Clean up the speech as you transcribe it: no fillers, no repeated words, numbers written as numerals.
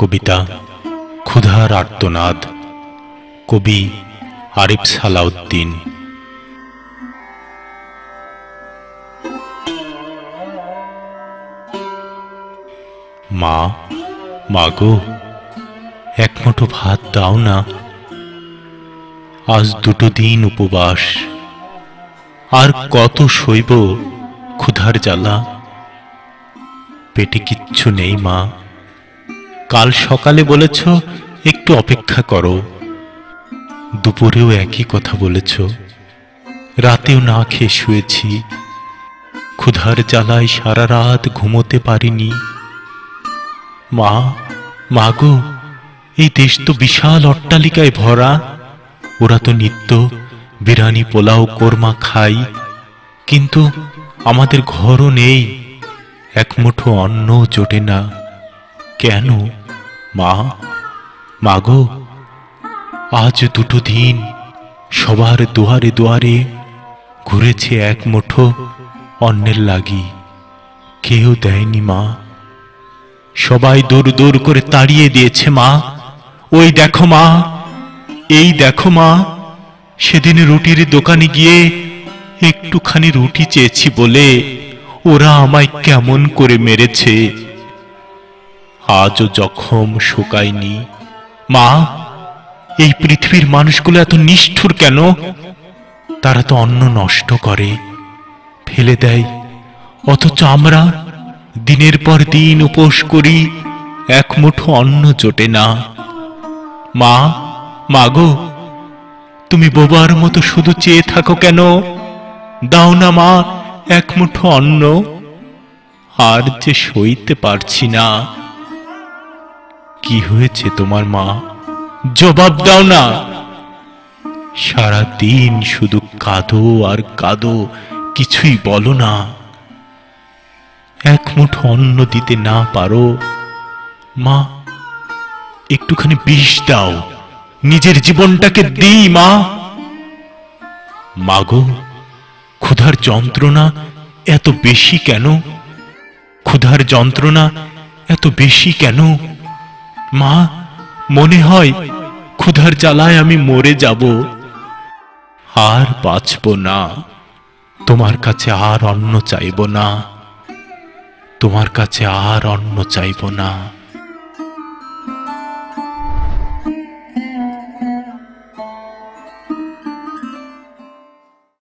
কবিতা ক্ষুধার আর্তনাদ, কবি আরিফ সালাউদ্দিন। মা, মাগো, এক মুঠো ভাত দাও না। আজ 2 দিন উপবাস, আর কত সইব ক্ষুধার জ্বালা। পেটে কিচ্ছু নেই মা। কাল সকালে বলেছ একটু অপেক্ষা করো, দুপুরেও একই কথা বলেছ, রাতেও না খেয়ে শুয়েছি। ক্ষুধার জ্বালায় সারা রাত ঘুমোতে পারিনি। মা, মাগো, এই দেশ তো বিশাল অট্টালিকায় ভরা। ওরা তো নিত্য বিরিয়ানি, পোলাও, কোরমা খাই, কিন্তু আমাদের ঘরও নেই, এক মুঠো অন্ন জোটে না। কেন মা, মাগো? আজ 2 দিন সবার দুয়ারে দুয়ারে ঘুরেছে এক মুঠো অন্নের লাগি, কেউ দেয়নি মা। সবাই দূর দূর করে তাড়িয়ে দিয়েছে মা। ওই দেখো মা, এই দেখো মা, সেদিন রুটির দোকানে গিয়ে একটুখানি রুটি চেয়েছি বলে ওরা আমায় কেমন করে মেরেছে। আজও জখম শুকায়নি। মা, এই পৃথিবীর মানুষগুলো এত নিষ্ঠুর কেন? তারা তো অন্ন নষ্ট করে, ফেলে দেয়, অথচ আমরা দিনের পর দিন উপোস করি, এক মুঠো অন্ন জোটে না। মা, মাগো, তুমি বোবার মতো শুধু চেয়ে থাকো কেন? দাও না মা এক মুঠো অন্ন। আর যে সইতে পারছি না। কি হয়েছে তোমার মা? জবাব দাও না। সারা দিন শুধু কাঁদো আর কাঁদো, কিছুই বলো না। এক মুঠো অন্ন দিতে না পারো? মা, একটুখানি বিষ দাও, নিজের জীবনটাকে দিই মা। মাগো, ক্ষুধার যন্ত্রণা এত বেশি কেন? ক্ষুধার যন্ত্রণা এত বেশি কেন? মা, মনে হয় ক্ষুধার জ্বালায় আমি মরে যাব, আর বাঁচব না। তোমার কাছে আর অন্ন চাইব না, তোমার কাছে আর অন্ন চাইব না।